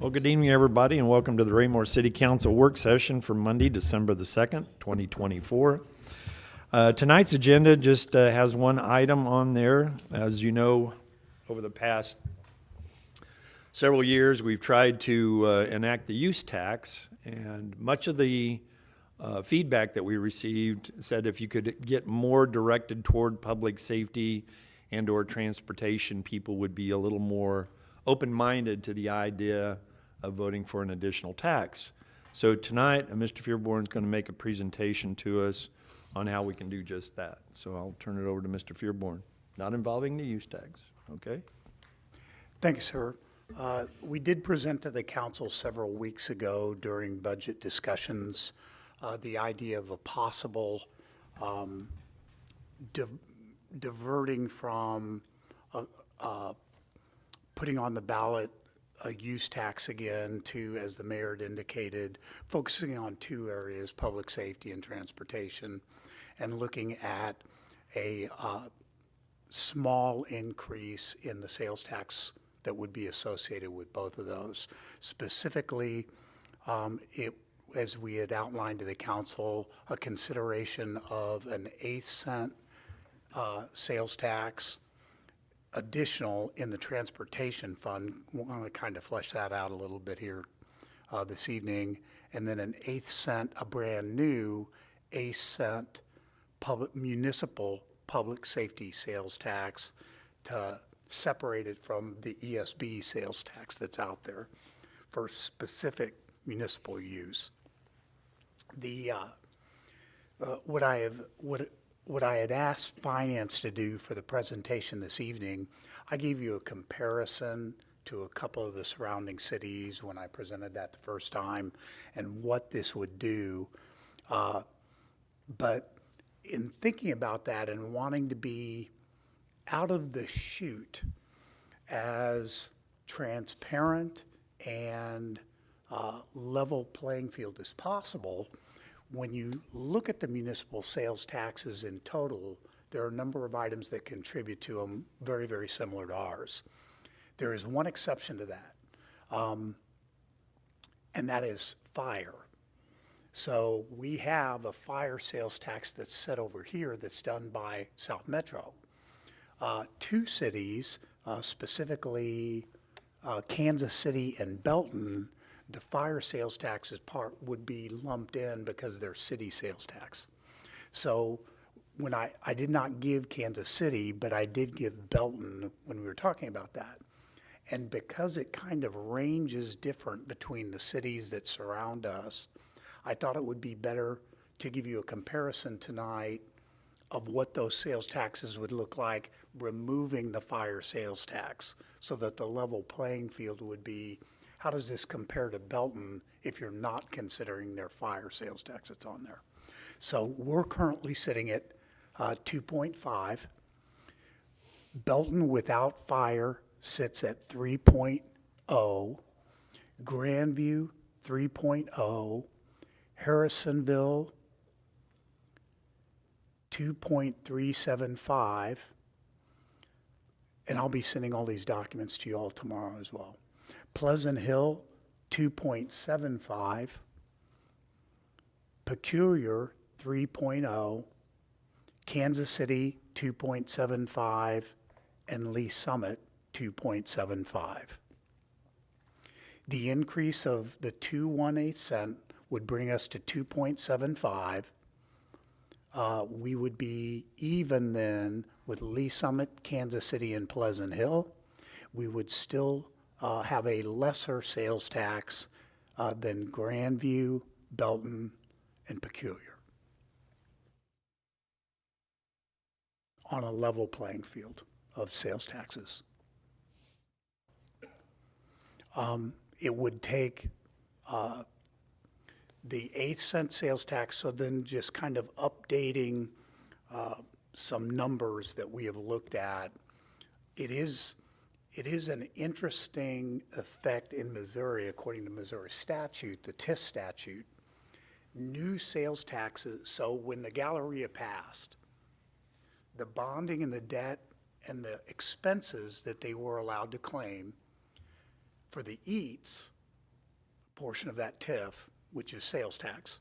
Well, good evening, everybody, and welcome to the Raymore City Council work session for Monday, December the 2nd, 2024. Tonight's agenda just has one item on there. As you know, over the past several years, we've tried to enact the use tax, and much of the feedback that we received said if you could get more directed toward public safety and/or transportation, people would be a little more open-minded to the idea of voting for an additional tax. So tonight, Mr. Fearborn is going to make a presentation to us on how we can do just that. So I'll turn it over to Mr. Fearborn, not involving the use tax, okay? Thank you, sir. We did present to the council several weeks ago during budget discussions the idea of a possible diverting from putting on the ballot a use tax again to, as the mayor had indicated, focusing on two areas, public safety and transportation, and looking at a small increase in the sales tax that would be associated with both of those. Specifically, as we had outlined to the council, a consideration of an 8-cent sales tax additional in the transportation fund. We're going to kind of flesh that out a little bit here this evening. And then an 8th cent, a brand new 8 cent municipal public safety sales tax to separate it from the ESB sales tax that's out there for specific municipal use. The what I had asked finance to do for the presentation this evening, I gave you a comparison to a couple of the surrounding cities when I presented that the first time and what this would do. But in thinking about that and wanting to be out of the chute as transparent and level playing field as possible, when you look at the municipal sales taxes in total, there are a number of items that contribute to them very, very similar to ours. There is one exception to that, and that is fire. So we have a fire sales tax that's set over here that's done by South Metro. Two cities, specifically Kansas City and Belton, the fire sales taxes part would be lumped in because they're city sales tax. So when I did not give Kansas City, but I did give Belton when we were talking about that. And because it kind of ranges different between the cities that surround us, I thought it would be better to give you a comparison tonight of what those sales taxes would look like, removing the fire sales tax, so that the level playing field would be, how does this compare to Belton if you're not considering their fire sales tax that's on there? So we're currently sitting at 2.5. Belton without fire sits at 3.0. Grandview, 3.0. Harrisonville, 2.375. And I'll be sending all these documents to you all tomorrow as well. Pleasant Hill, 2.75. Peculiar, 3.0. Kansas City, 2.75. And Lee Summit, 2.75. The increase of the 2.18 cent would bring us to 2.75. We would be even then with Lee Summit, Kansas City, and Pleasant Hill. We would still have a lesser sales tax than Grandview, Belton, and Peculiar on a level playing field of sales taxes. It would take the 8 cent sales tax, so then just kind of updating some numbers that we have looked at. It is an interesting effect in Missouri, according to Missouri statute, the TIF statute. New sales taxes, so when the Galleria passed, the bonding and the debt and the expenses that they were allowed to claim for the eats portion of that TIF, which is sales tax,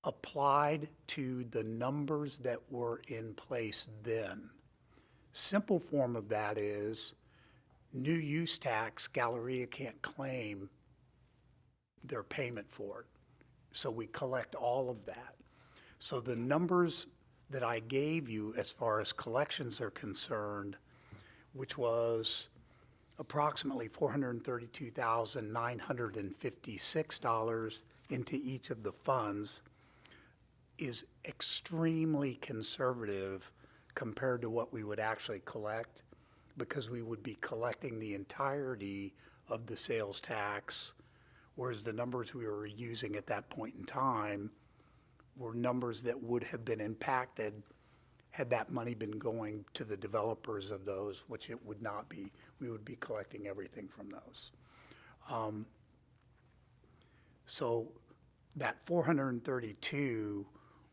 applied to the numbers that were in place then. Simple form of that is new use tax, Galleria can't claim their payment for it. So we collect all of that. So the numbers that I gave you as far as collections are concerned, which was approximately $432,956 into each of the funds, is extremely conservative compared to what we would actually collect, because we would be collecting the entirety of the sales tax, whereas the numbers we were using at that point in time were numbers that would have been impacted had that money been going to the developers of those, which it would not be. We would be collecting everything from those. So that 432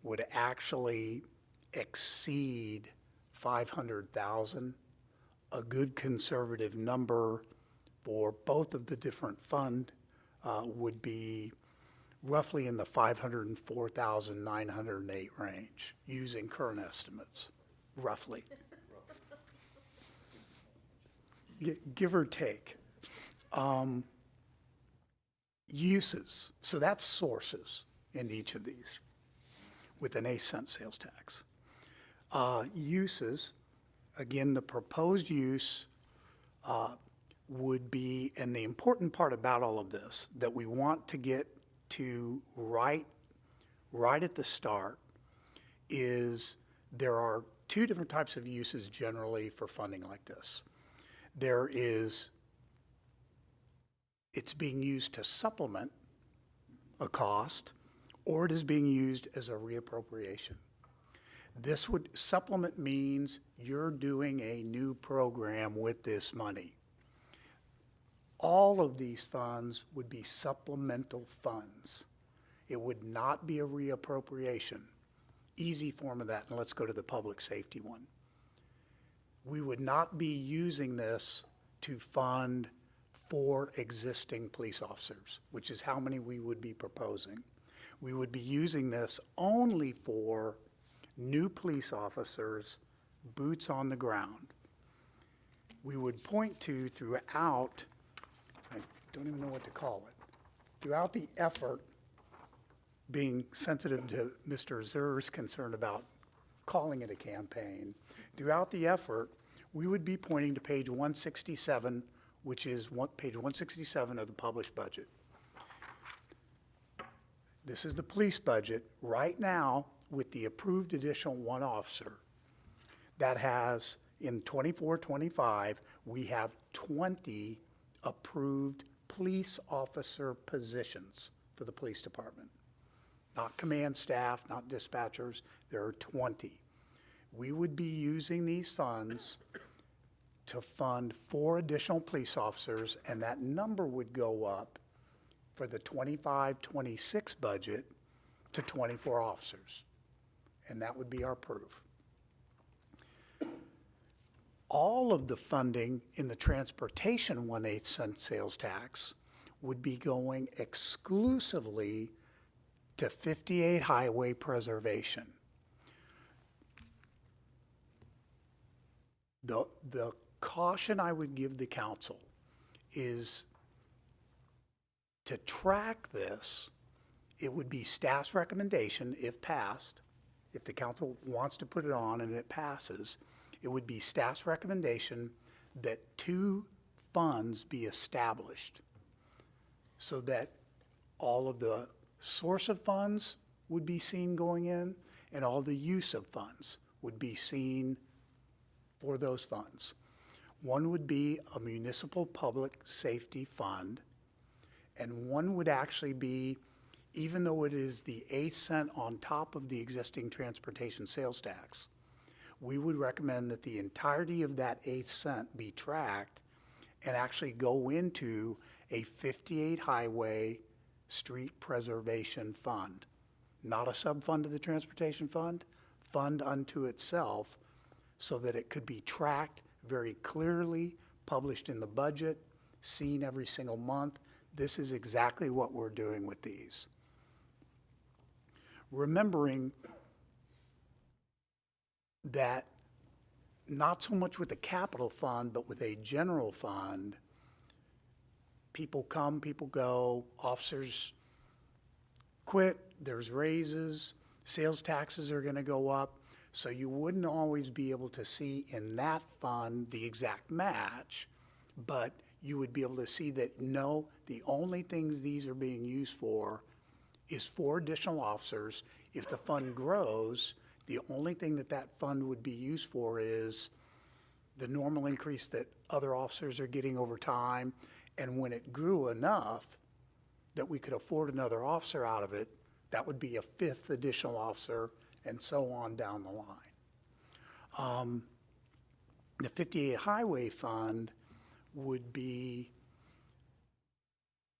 would actually exceed 500,000. A good conservative number for both of the different fund would be roughly in the 504,908 range, using current estimates, roughly. Give or take. Uses, so that's sources in each of these with an 8-cent sales tax. Uses, again, the proposed use would be, and the important part about all of this that we want to get to right at the start is there are two different types of uses generally for funding like this. There is, it's being used to supplement a cost, or it is being used as a reappropriation. This would, supplement means you're doing a new program with this money. All of these funds would be supplemental funds. It would not be a reappropriation. Easy form of that, and let's go to the public safety one. We would not be using this to fund 4 existing police officers, which is how many we would be proposing. We would be using this only for new police officers, boots on the ground. We would point to throughout, I don't even know what to call it, throughout the effort, being sensitive to Mr. Zer's concern about calling it a campaign, throughout the effort, we would be pointing to page 167, which is page 167 of the published budget. This is the police budget right now with the approved additional 1 officer. That has, in 24-25, we have 20 approved police officer positions for the police department. Not command staff, not dispatchers, there are 20. We would be using these funds to fund 4 additional police officers, and that number would go up for the 25-26 budget to 24 officers. And that would be our proof. All of the funding in the transportation 1/8 cent sales tax would be going exclusively to 58 highway preservation. The caution I would give the council is to track this. It would be staff's recommendation, if passed, if the council wants to put it on and it passes, it would be staff's recommendation that 2 funds be established so that all of the source of funds would be seen going in and all the use of funds would be seen for those funds. One would be a municipal public safety fund, and one would actually be, even though it is the 8 cent on top of the existing transportation sales tax, we would recommend that the entirety of that 8 cent be tracked and actually go into a 58 highway street preservation fund. Not a sub-fund of the transportation fund unto itself, so that it could be tracked very clearly, published in the budget, seen every single month. This is exactly what we're doing with these. Remembering that not so much with the capital fund, but with a general fund, people come, people go, officers quit, there's raises, sales taxes are gonna go up. So you wouldn't always be able to see in that fund the exact match, but you would be able to see that, no, the only things these are being used for is for additional officers. If the fund grows, the only thing that that fund would be used for is the normal increase that other officers are getting over time. And when it grew enough that we could afford another officer out of it, that would be a fifth additional officer, and so on down the line. The 58 Highway Fund would be,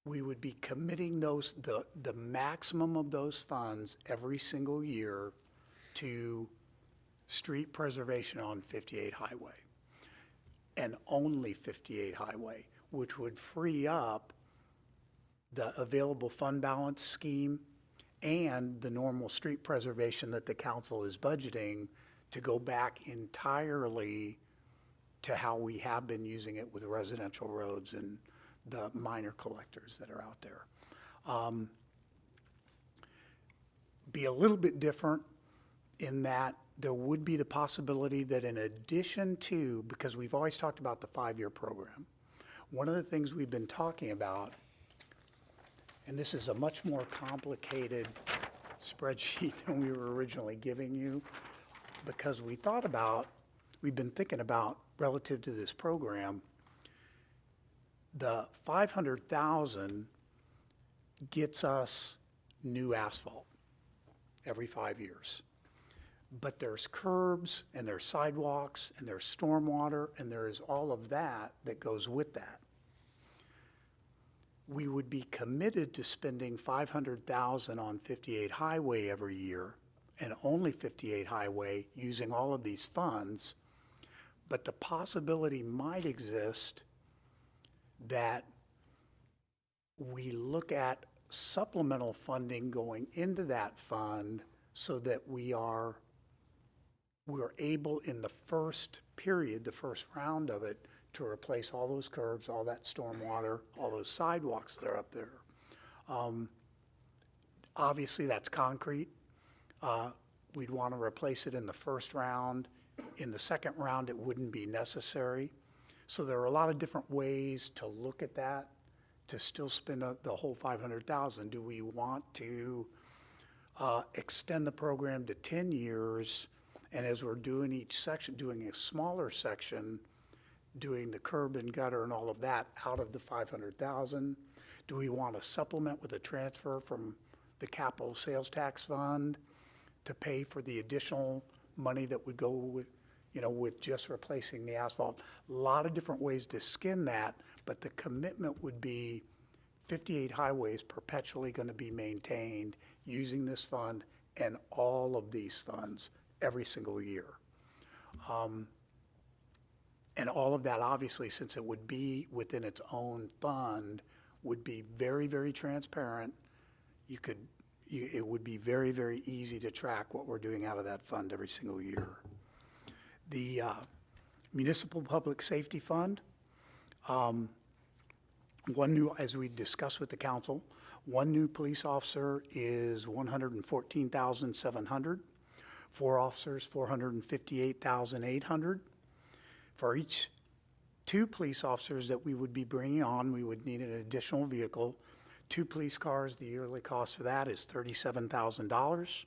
we would be committing those, the maximum of those funds every single year to street preservation on 58 Highway, and only 58 Highway, which would free up the available fund balance scheme and the normal street preservation that the council is budgeting to go back entirely to how we have been using it with residential roads and the minor collectors that are out there. Be a little bit different in that there would be the possibility that in addition to, because we've always talked about the 5-year program, one of the things we've been talking about, and this is a much more complicated spreadsheet than we were originally giving you, because we've been thinking about relative to this program, the 500,000 gets us new asphalt every 5 years. But there's curbs and there's sidewalks and there's stormwater and there is all of that that goes with that. We would be committed to spending 500,000 on 58 Highway every year, and only 58 Highway using all of these funds. But the possibility might exist that we look at supplemental funding going into that fund so that we're able in the first period, the first round of it, to replace all those curbs, all that stormwater, all those sidewalks that are up there. Obviously, that's concrete. We'd want to replace it in the first round. In the second round, it wouldn't be necessary. So there are a lot of different ways to look at that, to still spend the whole 500,000. Do we want to extend the program to 10 years, and as we're doing each section, doing a smaller section, doing the curb and gutter and all of that out of the 500,000? Do we want to supplement with a transfer from the capital sales tax fund to pay for the additional money that would go with, with just replacing the asphalt? A lot of different ways to skin that, but the commitment would be 58 Highway is perpetually going to be maintained using this fund and all of these funds every single year. And all of that, obviously, since it would be within its own fund, would be very, very transparent. It would be very, very easy to track what we're doing out of that fund every single year. The Municipal Public Safety Fund, as we discussed with the council, one new police officer is $114,700. 4 officers, $458,800. For each 2 police officers that we would be bringing on, we would need an additional vehicle. 2 police cars, the yearly cost for that is $37,000.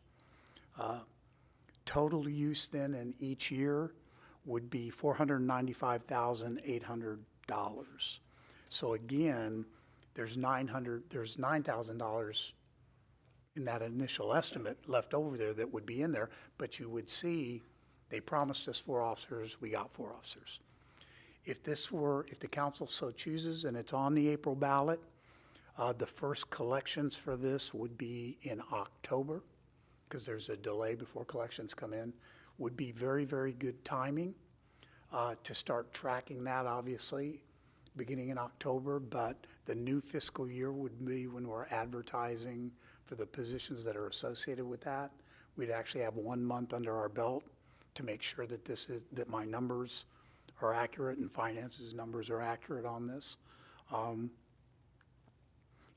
Total use then in each year would be $495,800. So again, there's $9,000 in that initial estimate left over there that would be in there, but you would see they promised us 4 officers, we got 4 officers. If the council so chooses and it's on the April ballot, the first collections for this would be in October, because there's a delay before collections come in. Would be very, very good timing to start tracking that, obviously, beginning in October, but the new fiscal year would be when we're advertising for the positions that are associated with that. We'd actually have 1 month under our belt to make sure that that my numbers are accurate and finance's numbers are accurate on this.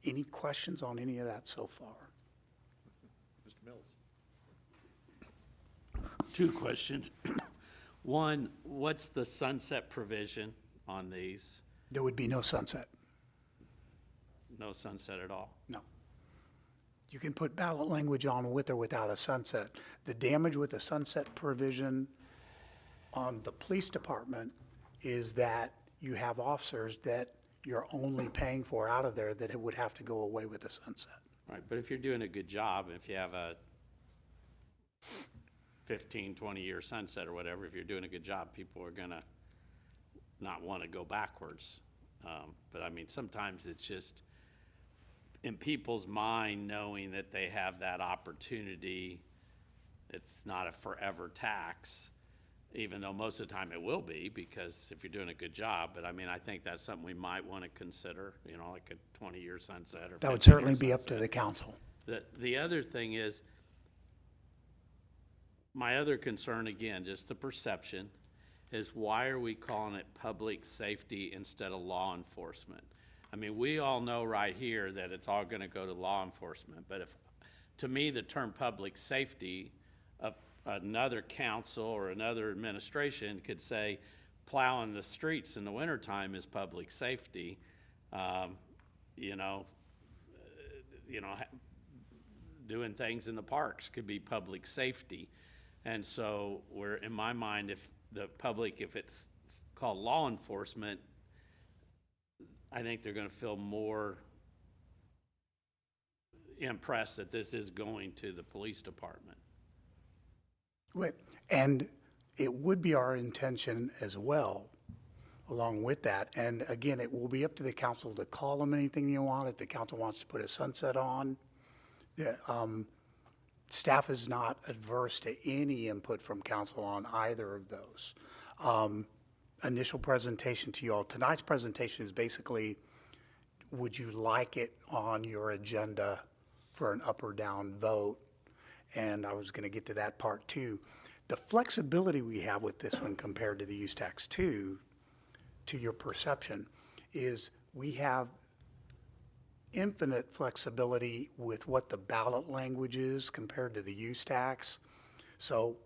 Any questions on any of that so far? Mr. Mills? Two questions. One, what's the sunset provision on these? There would be no sunset, No sunset at all? no. You can put ballot language on with or without a sunset. The damage with the sunset provision on the police department is that you have officers that you're only paying for out of there that it would have to go away with the sunset. Right, but if you're doing a good job, if you have a 15, 20-year sunset or whatever, if you're doing a good job, people are gonna not want to go backwards. But I mean, sometimes it's just in people's mind, knowing that they have that opportunity. It's not a forever tax, even though most of the time it will be, because if you're doing a good job. But I mean, I think that's something we might want to consider, you know, like a 20-year sunset or That would 15-year certainly be up to sunset. the council. The other thing is, my other concern, again, just the perception, is why are we calling it public safety instead of law enforcement? I mean, we all know right here that it's all gonna go to law enforcement, but if, to me, the term public safety, another council or another administration could say plowing the streets in the wintertime is public safety. You know, doing things in the parks could be public safety. And so we're, in my mind, if the public, if it's called law enforcement, I think they're gonna feel more impressed that this is going to the police department. And it would be our intention as well, along with that. And again, it will be up to the council to call them anything you want. If the council wants to put a sunset on, staff is not adverse to any input from council on either of those. Initial presentation to you all. Tonight's presentation is basically, would you like it on your agenda for an up or down vote? And I was going to get to that part too. The flexibility we have with this one compared to the use tax 2, to your perception, is we have infinite flexibility with what the ballot language is compared to the use tax. So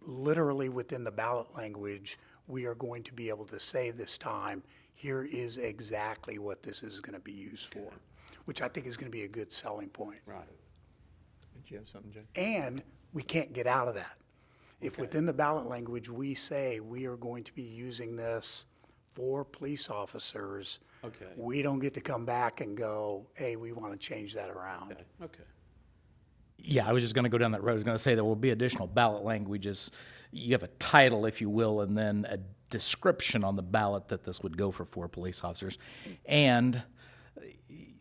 literally within the ballot language, we are going to be able to say this time, here is exactly what this is going to be used for, which I think is going to be a good selling point. Right. Did you have something, Jay? And we can't get out of that. If Okay. within the ballot language, we say we are going to be using this for police officers, Okay. we don't get to come back and go, hey, we want to change that around. Okay. Yeah, I was just going to go down that road. I was going to say there will be additional ballot languages. You have a title, if you will, and then a description on the ballot that this would go for 4 police officers. And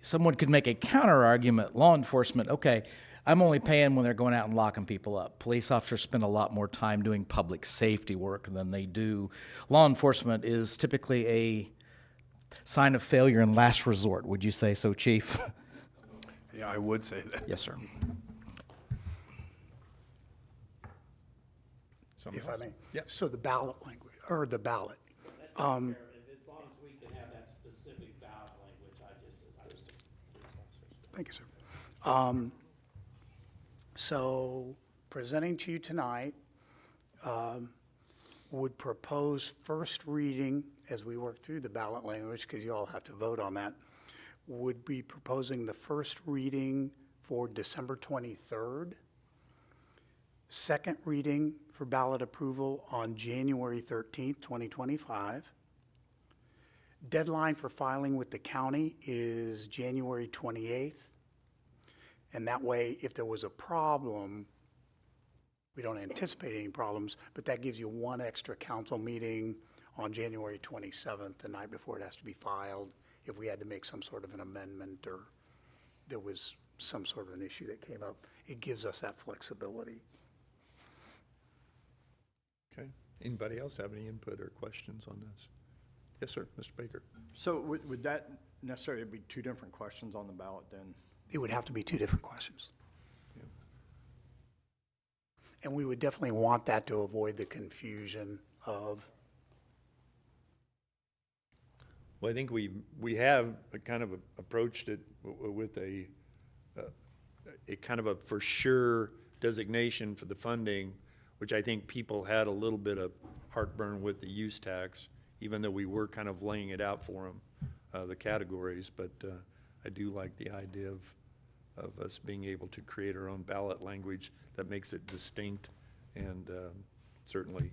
someone could make a counter argument, law enforcement, okay, I'm only paying when they're going out and locking people up. Police officers spend a lot more time doing public safety work than they do. Law enforcement is typically a sign of failure and last resort. Would you say so, Chief? Yeah, I would say that. Yes, sir. Something If I else? may. Yep. So the ballot language, or the ballot. As long as we can have that specific ballot language, Thank you, sir. So presenting to you tonight, would propose first reading, as we work through the ballot language, because you all have to vote on that, would be proposing the first reading for December 23rd, second reading for ballot approval on January 13th, 2025. Deadline for filing with the county is January 28th. And that way, if there was a problem, we don't anticipate any problems, but that gives you one extra council meeting on January 27th, the night before it has to be filed, if we had to make some sort of an amendment or there was some sort of an issue that came up. It gives us that flexibility. Okay. Anybody else have any input or questions on this? Yes, sir, Mr. Baker. So would that necessarily be two different questions on the ballot then? It would have to be two different questions. And we would definitely want that to avoid the confusion of, Well, I think we have kind of approached it with a kind of a for sure designation for the funding, which I think people had a little bit of heartburn with the use tax, even though we were kind of laying it out for them, the categories. But I do like the idea of us being able to create our own ballot language that makes it distinct and certainly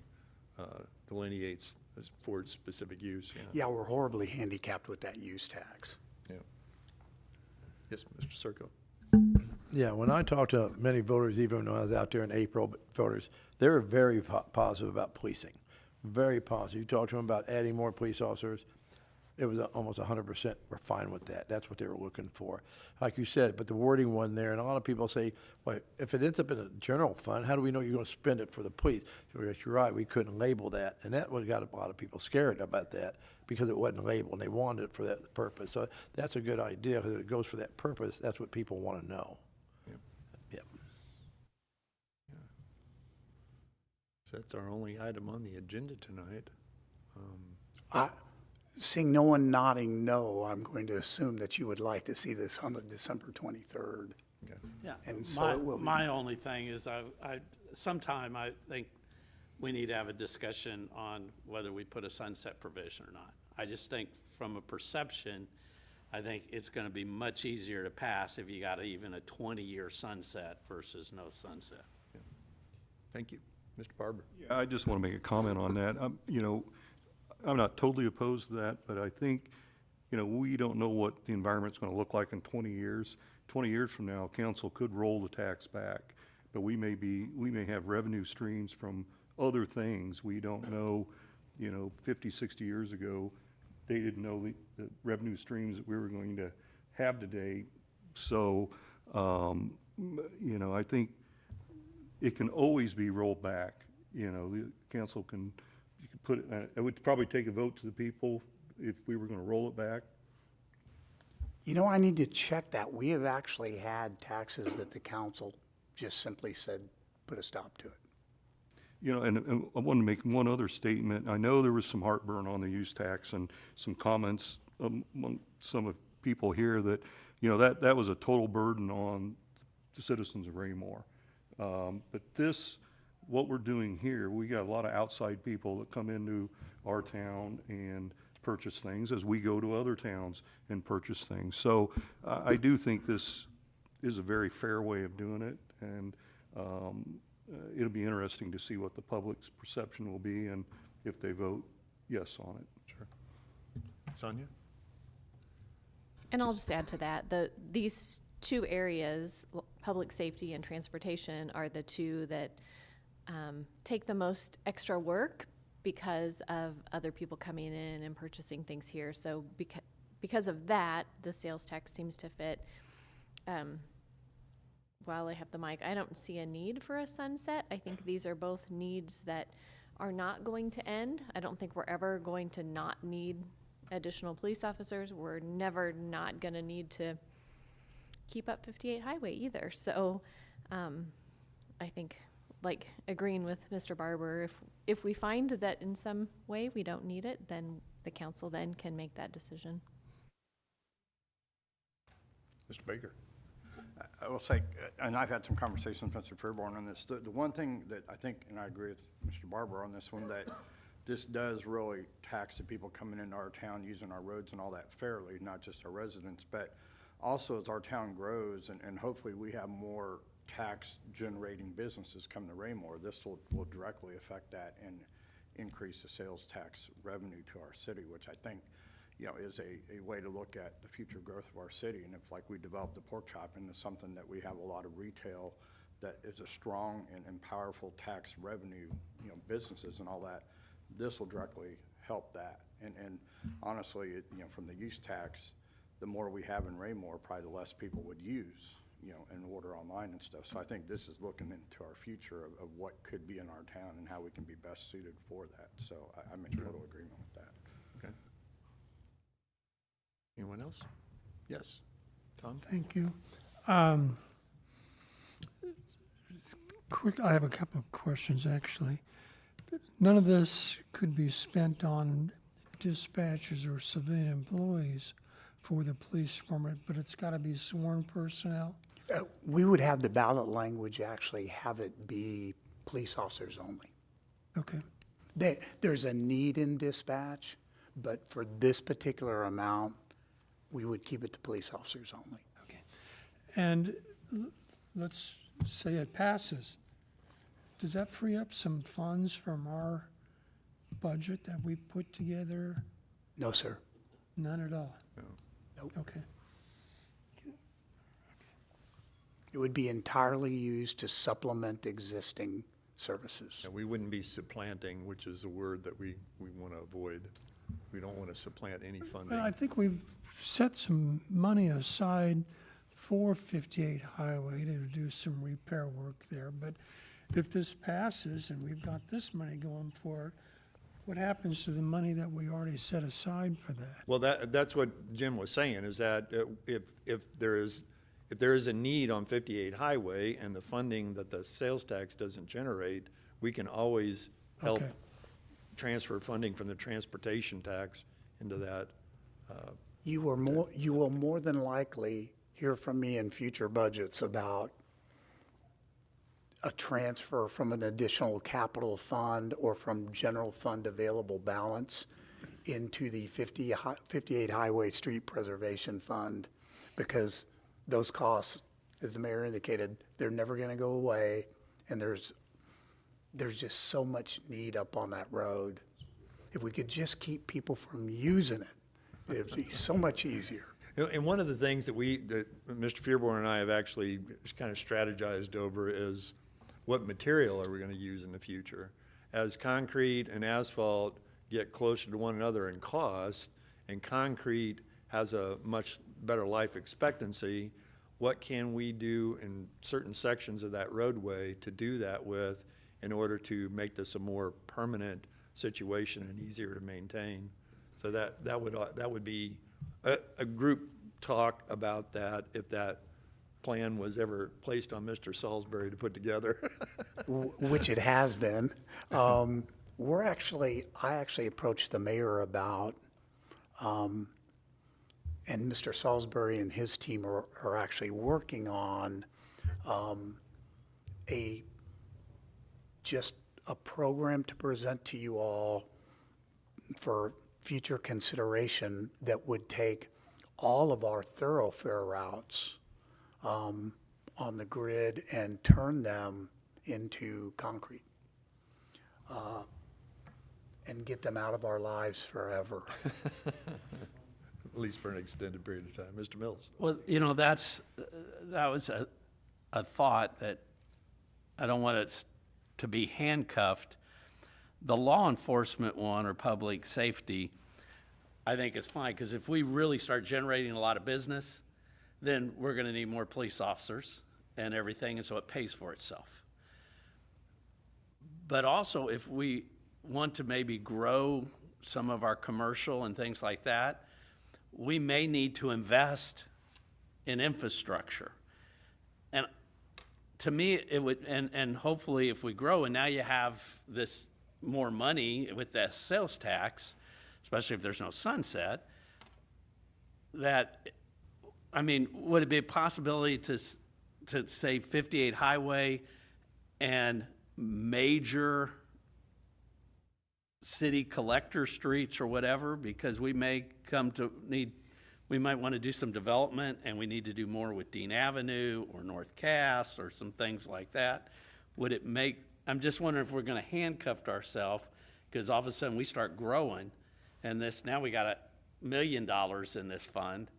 delineates for its specific use. yeah, we're horribly handicapped with that use tax. Yeah. Yes, Mr. Circo. Yeah, when I talked to many voters, even when I was out there in April, voters, they were very positive about policing, very positive. You talk to them about adding more police officers, it was almost 100% were fine with that. That's what they were looking for. Like you said, but the wording wasn't there, and a lot of people say, well, if it ends up in a general fund, how do we know you're going to spend it for the police? So yes, you're right, we couldn't label that, and that got a lot of people scared about that because it wasn't labeled, and they wanted it for that purpose. So that's a good idea, because it goes for that purpose. That's what people want to know. Yep. So that's our only item on the agenda tonight. Seeing no one nodding no, I'm going to assume that you would like to see this on the December 23rd. Okay. Yeah, And so my, it will be. my only thing is sometime I think we need to have a discussion on whether we put a sunset provision or not. I just think from a perception, I think it's gonna be much easier to pass if you got even a 20-year sunset versus no sunset. Thank you. Mr. Barber. Yeah, I just want to make a comment on that. You know, I'm not totally opposed to that, but I think, you know, we don't know what the environment's going to look like in 20 years. 20 years from now, council could roll the tax back, but we may have revenue streams from other things. We don't know, you know, 50, 60 years ago, they didn't know the revenue streams that we were going to have today. So, you know, I think it can always be rolled back. You know, the council can, you could put it, it would probably take a vote to the people if we were gonna roll it back. You know, I need to check that. We have actually had taxes that the council just simply said, put a stop to it. You know, and I want to make one other statement. I know there was some heartburn on the use tax and some comments among some of people here that, you know, that was a total burden on the citizens of Raymore. But this, what we're doing here, we got a lot of outside people that come into our town and purchase things as we go to other towns and purchase things. So I do think this is a very fair way of doing it, and it'll be interesting to see what the public's perception will be and if they vote yes on it. Sure. Sonia? And I'll just add to that, these two areas, public safety and transportation, are the two that take the most extra work because of other people coming in and purchasing things here. So because of that, the sales tax seems to fit. While I have the mic, I don't see a need for a sunset. I think these are both needs that are not going to end. I don't think we're ever going to not need additional police officers. We're never not going to need to keep up 58 Highway either. So I think, like agreeing with Mr. Barber, if we find that in some way we don't need it, then the council then can make that decision. Mr. Baker? I will say, and I've had some conversations with Mr. Fairborn on this, the one thing that I think, and I agree with Mr. Barber on this one, that this does really tax the people coming into our town, using our roads and all that fairly, not just our residents, but also as our town grows and hopefully we have more tax-generating businesses come to Raymore, this will directly affect that and increase the sales tax revenue to our city, which I think, you know, is a way to look at the future growth of our city. And if, like, we develop the pork chop into something that we have a lot of retail that is a strong and powerful tax revenue, you know, businesses and all that, this will directly help that. And honestly, you know, from the use tax, the more we have in Raymore, probably the less people would use, you know, and order online and stuff. So I think this is looking into our future of what could be in our town and how we can be best suited for that. So I'm in total agreement with that. Okay. else? Yes. Tom? Thank you. Quick, I have a couple of questions, actually. None of this could be spent on dispatchers or civilian employees for the police department, but it's got to be sworn personnel. We would have the ballot language actually have it be police officers only. Okay. There's a need in dispatch, but for this particular amount, we would keep it to police officers only. Okay. And let's say it passes. Does that free up some funds from our budget that we put together? No, sir. None at all? Nope. Okay. It would be entirely used to supplement existing services. And we wouldn't be supplanting, which is a word that we want to avoid. We don't want to supplant any funding. Well, I think we've set some money aside for 58 Highway to do some repair work there, but if this passes and we've got this money going for it, what happens to the money that we already set aside for that? Well, that's what Jim was saying, is that if there is a need on 58 Highway and the funding that the sales tax doesn't generate, we can always help Okay. transfer funding from the transportation tax into that. You will more than likely hear from me in future budgets about a transfer from an additional capital fund or from general fund available balance into the 58 Highway Street Preservation Fund, because those costs, as the mayor indicated, they're never going to go away, and there's just so much need up on that road. If we could just keep people from using it, it'd be so much easier. And one of the things that Mr. Fearborn and I have actually kind of strategized over is what material are we going to use in the future? As concrete and asphalt get closer to one another in cost, and concrete has a much better life expectancy, what can we do in certain sections of that roadway to do that with in order to make this a more permanent situation and easier to maintain? So that would be a group talk about that if that plan was ever placed on Mr. Salisbury to put together. Which it has been. I actually approached the mayor about, and Mr. Salisbury and his team are actually working on just a program to present to you all for future consideration that would take all of our thoroughfare routes on the grid and turn them into concrete and get them out of our lives forever. At least for an extended period of time. Mr. Mills? Well, that was a thought that I don't want it to be handcuffed. The law enforcement one, or public safety, I think is fine, because if we really start generating a lot of business, then we're going to need more police officers and everything, and so it pays for itself. But also, if we want to maybe grow some of our commercial and things like that, we may need to invest in infrastructure. And to me, it would, and hopefully if we grow, and now you have this more money with that sales tax, especially if there's no sunset, that, I mean, would it be a possibility to say 58 Highway and major city collector streets or whatever, because we may we might want to do some development and we need to do more with Dean Avenue or North Cass or some things like that. Would it make, I'm just wondering if we're going to handcuff ourselves, because all of a sudden we start growing and now we got $1 million in this fund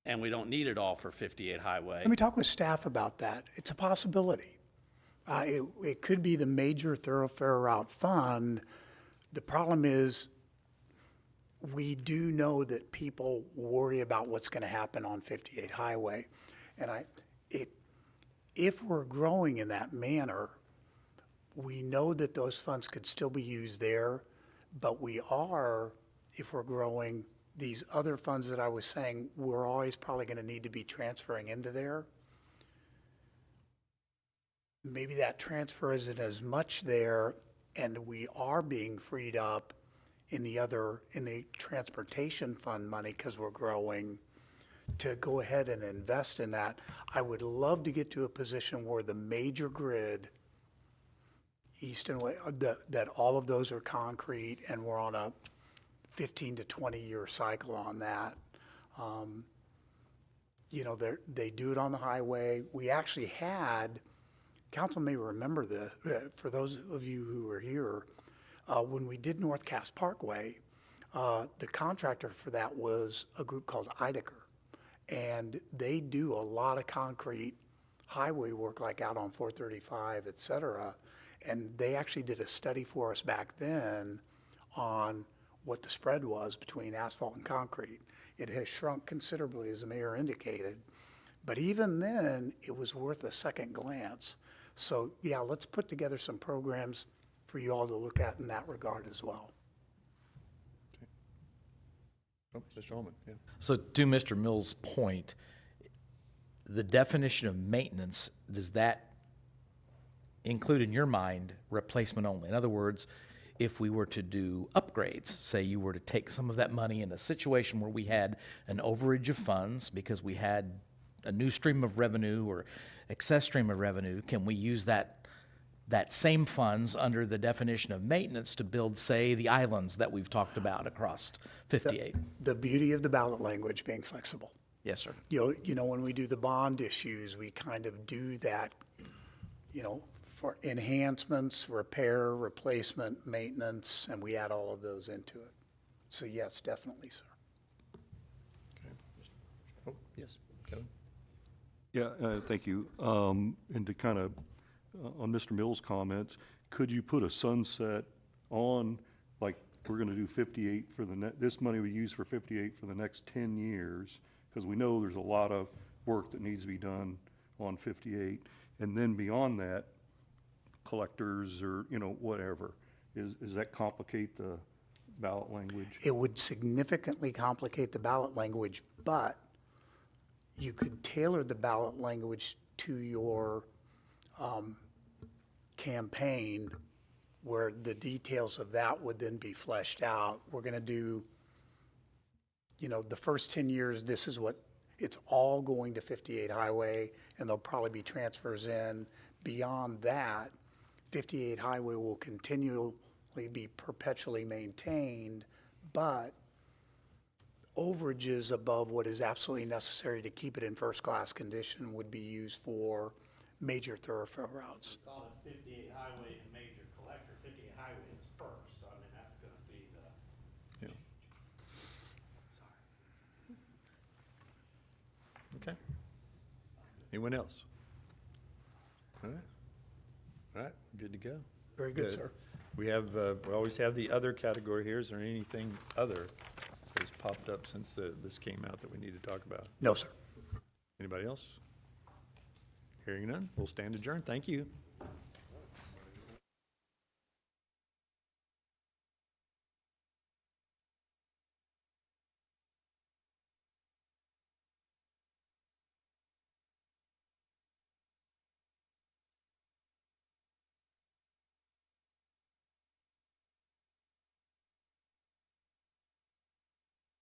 and we don't need it all for 58 Highway. Let me talk with staff about that. It's a possibility. It could be the major thoroughfare route fund. The problem is, we do know that people worry about what's going to happen on 58 Highway. And if we're growing in that manner, we know that those funds could still be used there, but if we're growing, these other funds that I was saying, we're always probably going to need to be transferring into there. Maybe that transfer isn't as much there, and we are being freed up in the transportation fund money because we're growing, to go ahead and invest in that. I would love to get to a position where the major grid, east and west, that all of those are concrete, and we're on a 15 to 20-year cycle on that. You know, they do it on the highway. We actually had, council may remember this, for those of you who were here, when we did North Cass Parkway, the contractor for that was a group called Ideker. And they do a lot of concrete highway work, like out on 435, et cetera. And they actually did a study for us back then on what the spread was between asphalt and concrete. It has shrunk considerably, as the mayor indicated. But even then, it was worth a second glance. So yeah, let's put together some programs for you all to look at in that regard as well. Oh, Mr. Holman, yeah. So to Mr. Mills' point, the definition of maintenance, does that include in your mind replacement only? In other words, if we were to do upgrades, say you were to take some of that money in a situation where we had an overage of funds because we had a new stream of revenue or excess stream of revenue, can we use that same funds under the definition of maintenance to build, say, the islands that we've talked about across 58? The beauty of the ballot language being flexible. Yes, sir. You know, when we do the bond issues, we kind of do that, you know, for enhancements, repair, replacement, maintenance, and we add all of those into it. So yes, definitely, sir. Oh, yes, Kevin? Yeah, thank you. And to kind of, on Mr. Mills' comments, could you put a sunset on, like, we're gonna do 58 for this money we use for 58 for the next 10 years, because we know there's a lot of work that needs to be done on 58. And then beyond that, collectors or, you know, whatever. Does that complicate the ballot language? It would significantly complicate the ballot language, but you could tailor the ballot language to your campaign, where the details of that would then be fleshed out. We're going to do, you know, the first 10 years, this is what, it's all going to 58 Highway, and there'll probably be transfers in. Beyond that, 58 Highway will continually be perpetually maintained, but overages above what is absolutely necessary to keep it in first-class condition would be used for major thoroughfare routes. Call it 58 Highway and Major Collector. 58 Highway is first, so I mean, that's gonna be the. Yeah. Okay. Anyone else? All right. All right, good to go. Very good, sir. We have, we always have the other category here. Is there anything other that's popped up since this came out that we need to talk about? No, sir. Anybody else? Hearing none, we'll stand adjourned. Thank you.